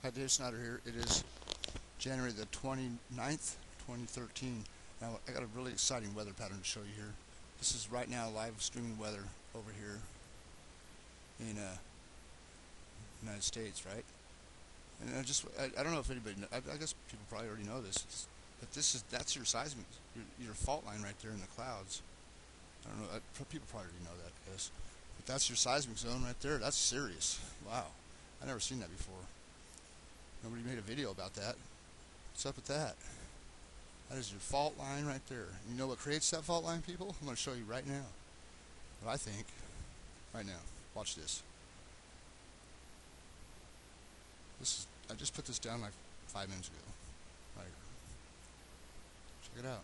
Hi, Dave Snyder here. It is January the 29th, 2013. Now, I got a really exciting weather pattern to show you here. This is right now live streaming weather over here in United States, right? And I don't know if anybody, I guess people probably already know this, but that's your seismic, your fault line right there in the clouds. I don't know, people probably already know that, I guess. But that's your seismic zone right there. That's serious. Wow. I've never seen that before. Nobody made a video about that. What's up with that? That is your fault line right there. You know what creates that fault line, people? I'm going to show you right now. What I think. Right now. Watch this. I just put this down like 5 minutes ago. Right here. Check it out.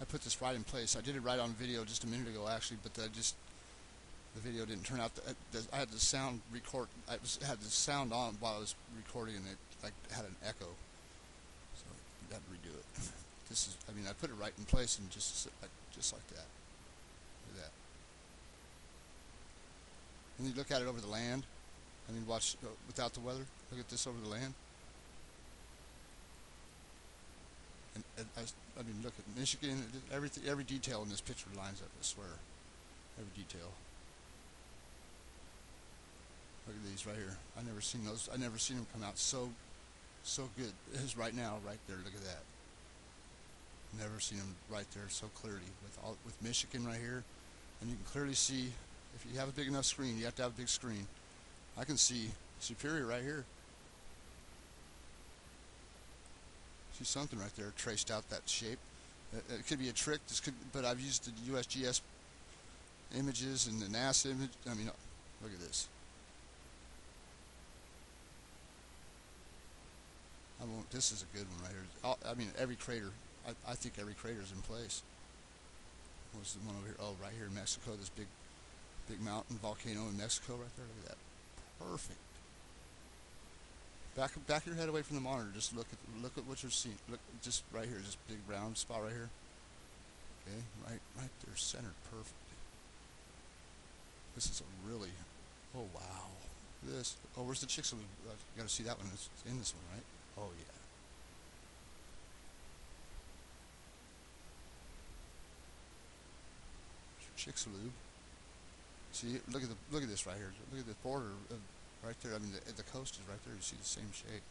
I put this right in place. I did it right on video just a minute ago, actually, but the video didn't turn out. I had the sound record. Had the sound on while I was recording, and it like had an echo, so I had to redo it. I put it right in place, and just like that. Look at that. And you look at it over the land. Watch without the weather. Look at this over the land. And look at Michigan. Every detail in this picture lines up. I swear, every detail. Look at these right here. I never seen those. I never seen them come out so good as right now, right there. Look at that. Never seen them right there so clearly with Michigan right here, and you can clearly see. If you have a big enough screen, you have to have a big screen. I can see Superior right here. See something right there traced out that shape. It could be a trick. But I've used the USGS images and the NASA image. Look at this. This is a good one right here. Every crater. I think every crater is in place. What's the one over here? Oh, right here in Mexico. This big mountain volcano in Mexico right there. Look at that. Perfect. Back your head away from the monitor. Just look at what you're seeing. Look, just right here, this big round spot right here. Okay, right there, centered, perfect. This is a really. Oh wow. This. Oh, where's the Chicxulub? You got to see that one. It's in this one, right? Oh yeah. Chicxulub. See, look at this right here. Look at the border right there. The coast is right there. You see the same shape.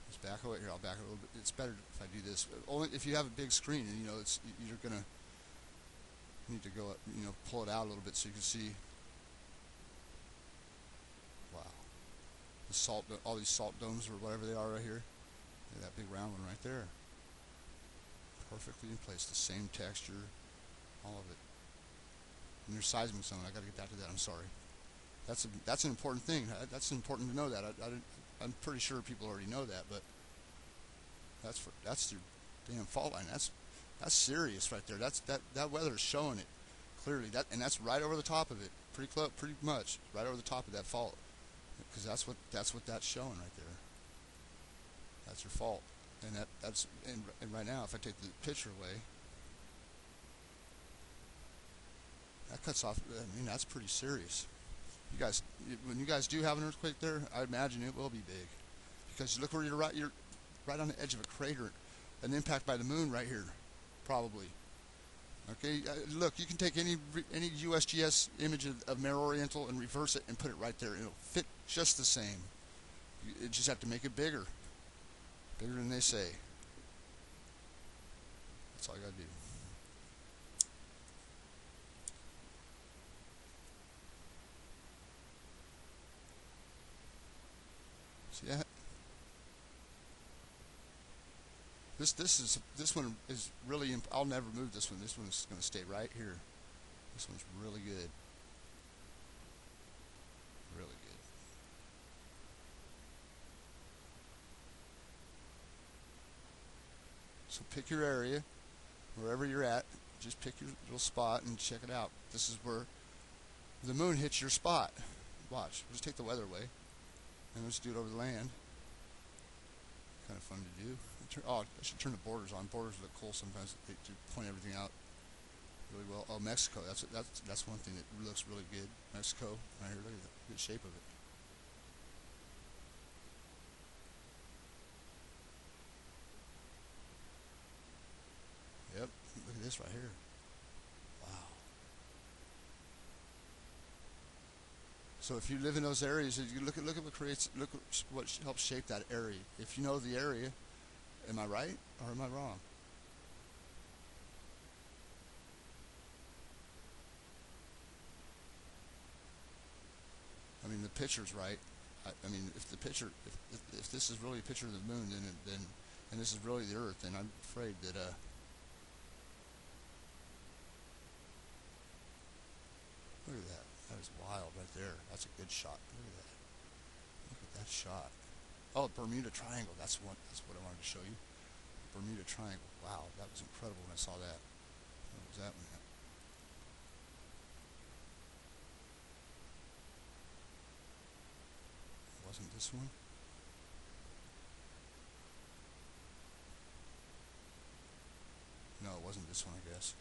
Let's back away here. I'll back it a little bit. It's better if I do this. Only if you have a big screen, and you're gonna need to go up, pull it out a little bit so you can see. Wow. All these salt domes or whatever they are right here. That big round one right there. Perfectly in place. The same texture. All of it. And there's seismic zone. I got to get back to that. I'm sorry. That's an important thing. That's important to know that. I'm pretty sure people already know that, but that's your damn fault line. That's serious right there. That weather is showing it clearly. And that's right over the top of it. Pretty much right over the top of that fault. Because that's what that's showing right there. That's your fault. And right now, if I take the picture away. That cuts off. That's pretty serious. When you guys do have an earthquake there, I imagine it will be big, because look where you're right. You're right on the edge of a crater, an impact by the moon right here, probably. Okay, look, you can take any USGS image of Mare Oriental and reverse it and put it right there. It'll fit just the same. You just have to make it bigger than they say. That's all you gotta do. See that? This one is really. I'll never move this one. This one's going to stay right here. This one's really good. Really good. So pick your area, wherever you're at. Just pick your little spot and check it out. This is where the moon hits your spot. Watch. We'll just take the weather away. And let's do it over the land. Kind of fun to do. Oh, I should turn the borders on. Borders look cool sometimes. They to point everything out really well. Oh, Mexico. That's one thing that looks really good. Mexico, right here. Look at the good shape of it. Yep. Look at this right here. Wow. So if you live in those areas, you look at what creates, what helps shape that area. If you know the area, am I right or am I wrong? I mean, the picture's right. I mean, if the picture, if this is really a picture of the moon, then and this is really the Earth, then I'm afraid that look at that. That is wild right there. That's a good shot. Look at that. Look at that shot. Oh, Bermuda Triangle. That's one. That's what I wanted to show you. Bermuda Triangle. Wow, that was incredible when I saw that. What was that one at? Wasn't this one? No, it wasn't this one, I guess.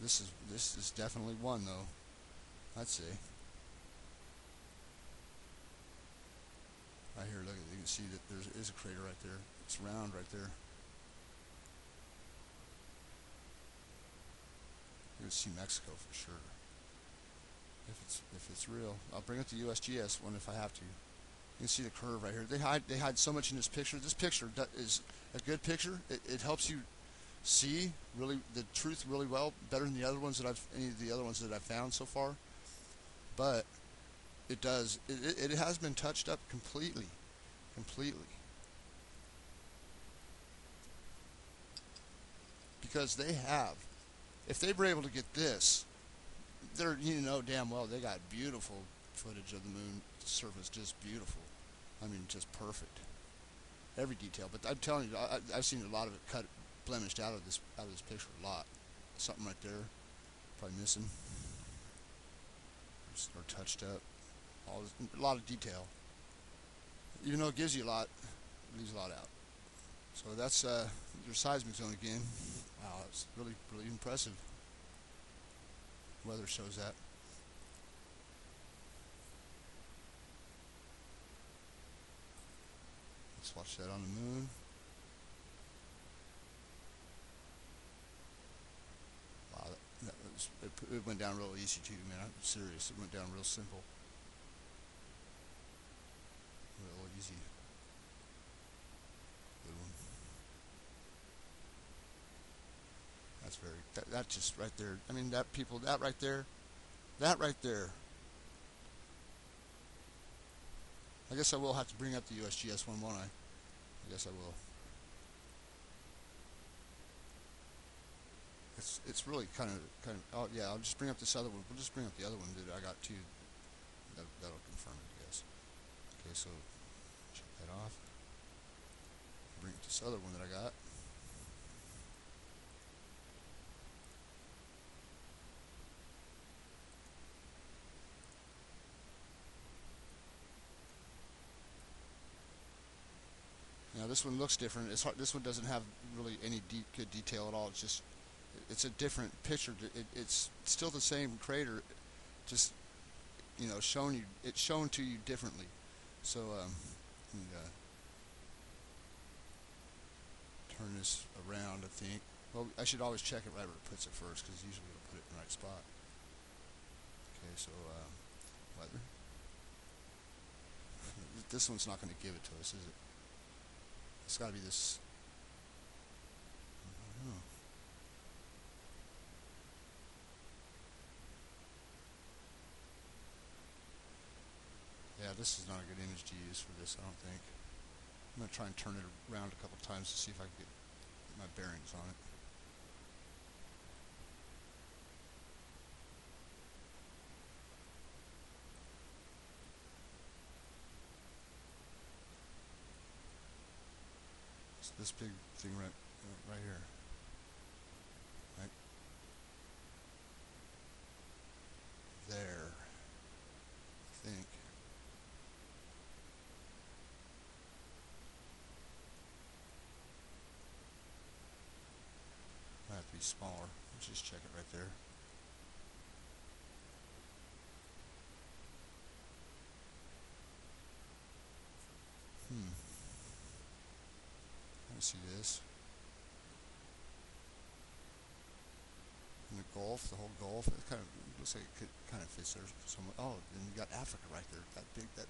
This is definitely one though. I'd say. Right here, look, you can see that there is a crater right there. It's round right there. You can see Mexico for sure. If it's real, I'll bring up the USGS one if I have to. You can see the curve right here. They hide so much in this picture. This picture is a good picture. It helps you see really the truth really well, better than the other ones that any of the other ones that I've found so far. But it has been touched up completely, because they have. If they were able to get this, they're, you know damn well they got beautiful footage of the moon surface, just beautiful. I mean, just perfect, every detail. But I'm telling you, I've seen a lot of it cut, blemished out of this picture a lot. Something right there, probably missing, or touched up. A lot of detail. Even though it gives you a lot, it leaves a lot out. So that's your seismic zone again. Wow, that's really impressive. Weather shows that. Let's watch that on the moon. Wow, it went down real easy too, man. I'm serious. It went down real simple, real easy. Good one. That's that just right there. I mean, that right there, that right there. I guess I will have to bring up the USGS one, won't I? I guess I will. It's really kind of. Oh yeah, I'll just bring up this other one. We'll just bring up the other one that I got too. That'll confirm it, I guess. Okay, so check that off. Bring up this other one that I got. Now this one looks different. It's hard, this one doesn't have really any good detail at all. It's a different picture. It's still the same crater, just shown you. It's shown to you differently. So let me, turn this around. I think. Well, I should always check it right where it puts it first, because usually it'll put it in the right spot. Okay, so weather. This one's not going to give it to us, is it? It's got to be this. I don't know. Yeah, this is not a good image to use for this, I don't think. I'm going to try and turn it around a couple times to see if I can get my bearings on it. It's this big thing right here. Right there, I think. be smaller. Let's just check it right there. Let me see this. And the Gulf, the whole Gulf, it kind of looks like it could, kind of fits there somewhat. Oh, and you got Africa right there. That big, that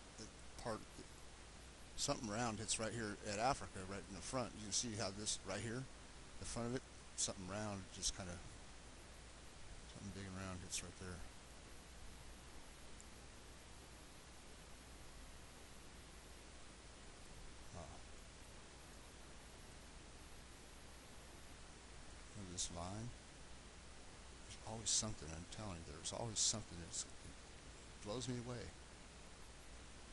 part, something round hits right here at Africa, right in the front. You can see how this right here, the front of it, something round, just kind of something big and round hits right there. Oh, look at this line. There's always something. I'm telling you, there's always something that blows me away.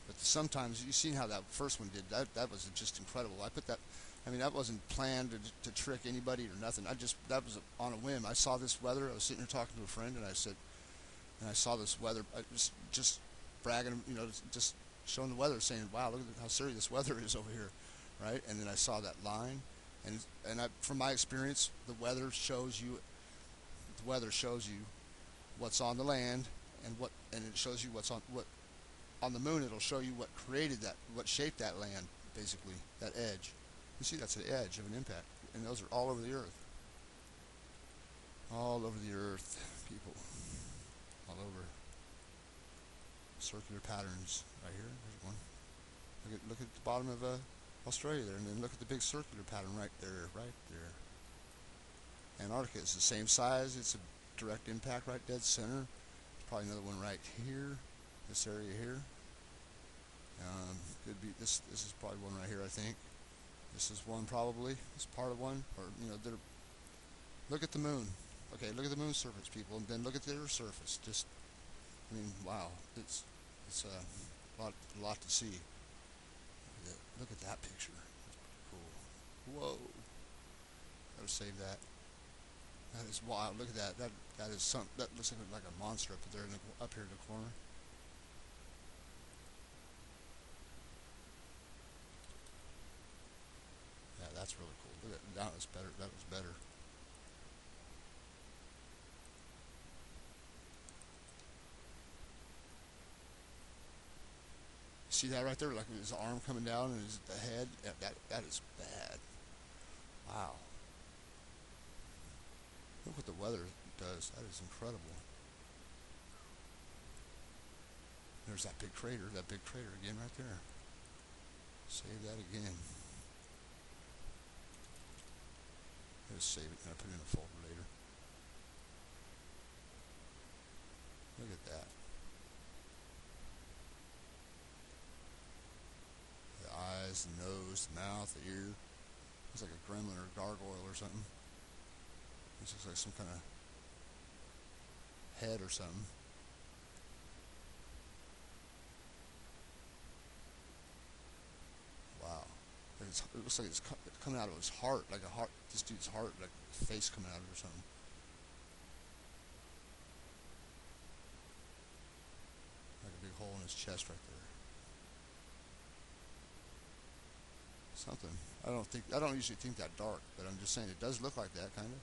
But sometimes you've seen how that first one did. That was just incredible. I put that. I mean, that wasn't planned to trick anybody or nothing. That was on a whim. I saw this weather. I was sitting here talking to a friend, and I saw this weather. I just bragging, just showing the weather, saying, "Wow, look at how serious this weather is over here," right? And then I saw that line, from my experience, the weather shows you what's on the land, and it shows you what's on the moon. It'll show you what created that, what shaped that land, basically, that edge. You see, that's the edge of an impact, and those are all over the earth. All over the earth, people. All over. Circular patterns right here. There's one. Look at the bottom of Australia there, and then look at the big circular pattern right there, right there. Antarctica is the same size. It's a direct impact right dead center. There's probably another one right here. This area here. Could be this. This is probably one right here, I think. This is one probably. It's part of one, or look at the moon. Okay, look at the moon surface, people, and then look at the Earth surface. Just, I mean, wow, it's a lot to see. Look at that picture. That's pretty cool. Whoa. Gotta save that. That is wild. Look at that. That is some. That looks like a monster up there, up here in the corner. Yeah, that's really cool. Look at that. Was better. That was better. See that right there? Like his arm coming down and the head. Yeah, that is bad. Wow. Look what the weather does. That is incredible. There's that big crater. That big crater again right there. Save that again. Just save it and I put it in a folder later. Look at that. The eyes, the nose, the mouth, the ear. It's like a gremlin or a gargoyle or something. This looks like some kind of head or something. Wow. It looks like it's coming out of his heart, like a heart. This dude's heart, like face coming out of it or something. Like a big hole in his chest right there. Something. I don't usually think that dark, but I'm just saying it does look like that, kind of.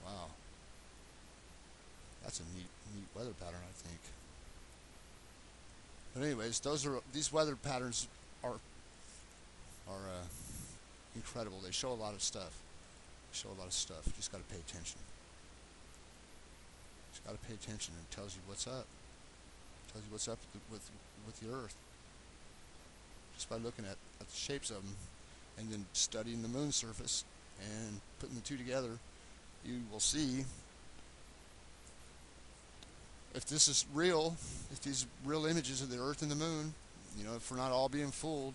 Wow. That's a neat weather pattern, I think. But anyways, these weather patterns are incredible. They show a lot of stuff. You just got to pay attention. Just got to pay attention, and it tells you what's up. It tells you what's up with the Earth. Just by looking at the shapes of them, and then studying the moon surface and putting the two together, you will see if this is real, if these real images of the Earth and the moon, if we're not all being fooled,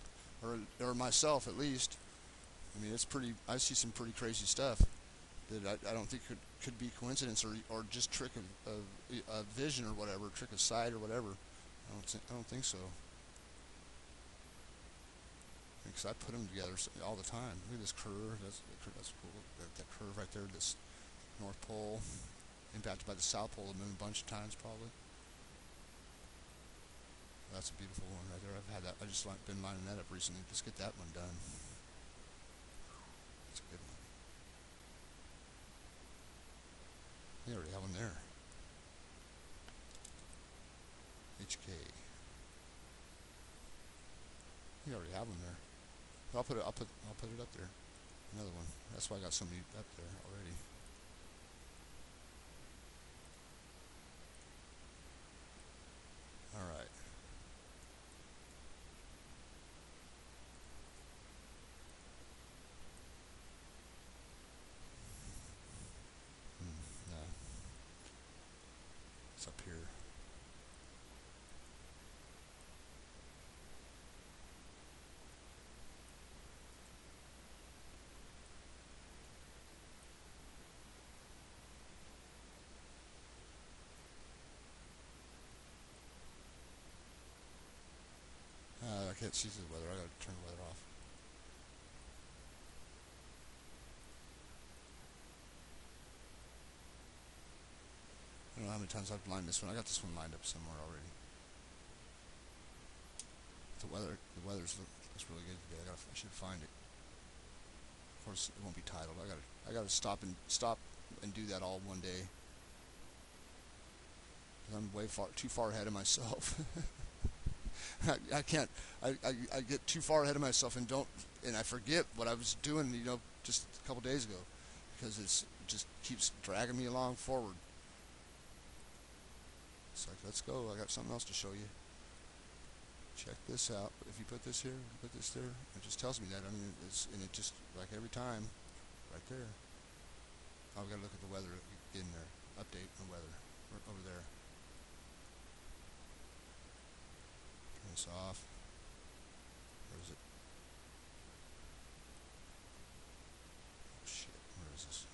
or myself at least. I mean, it's pretty. I see some pretty crazy stuff that I don't think could be coincidence or just trick of vision or whatever, trick of sight or whatever. I don't think so. Because I put them together all the time. Look at this curve. That's cool. That curve right there. This North Pole impacted by the South Pole of the moon a bunch of times, probably. That's a beautiful one right there. I've had that. I just been lining that up recently. Let's get that one done. That's a good one. HK. You already have them there. But I'll put it up there. Another one. That's why I got so many up there already. All right. No, it's up here. I can't see the weather. I gotta turn the weather off. I don't know how many times I've lined this one. I got this one lined up somewhere already. The weather's looks really good today. I should find it. Of course, it won't be titled. I gotta stop and do that all one day. I'm too far ahead of myself. I can't. I get too far ahead of myself and I forget what I was doing. Just a couple days ago, because it just keeps dragging me along forward. It's like, let's go. I got something else to show you. Check this out. If you put this here, you put this there, it just tells me that. I mean, and it just, like every time, right there. Oh, we gotta look at the weather in there. Update the weather over there. Turn this off. Where is it? Oh shit! Where is this?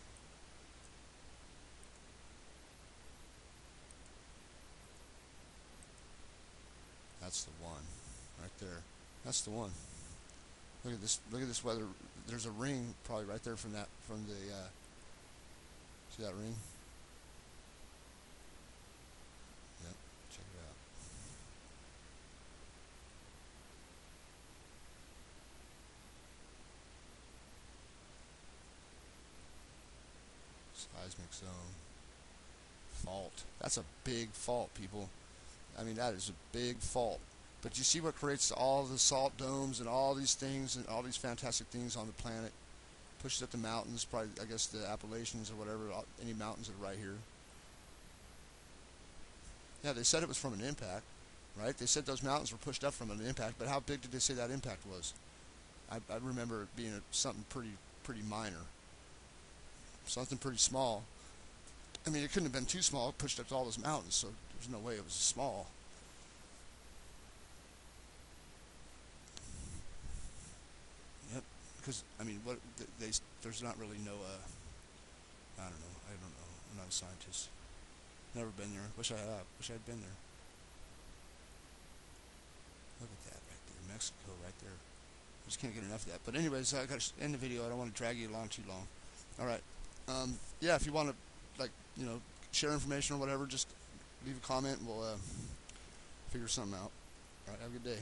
That's the one, right there. That's the one. Look at this. Look at this weather. There's a ring probably right there from the. See that ring? Yep. Check it out. Seismic zone. Fault. That's a big fault, people. I mean, that is a big fault. But you see what creates all the salt domes and all these things and all these fantastic things on the planet? Pushes up the mountains, probably, I guess, the Appalachians or whatever, any mountains that are right here. Yeah, they said it was from an impact, right? They said those mountains were pushed up from an impact, but how big did they say that impact was? I remember it being something pretty minor. Something pretty small. I mean, it couldn't have been too small. It pushed up all those mountains, so there's no way it was small. Yep. Because I mean, there's not really no. I don't know. I don't know. I'm not a scientist. Never been there. Wish I had. Wish I'd been there. Look at that right there, Mexico right there. I just can't get enough of that. But anyways, I got to end the video. I don't want to drag you along too long. All right. Yeah, if you want to, like, share information or whatever, just leave a comment and we'll figure something out. All right. Have a good day.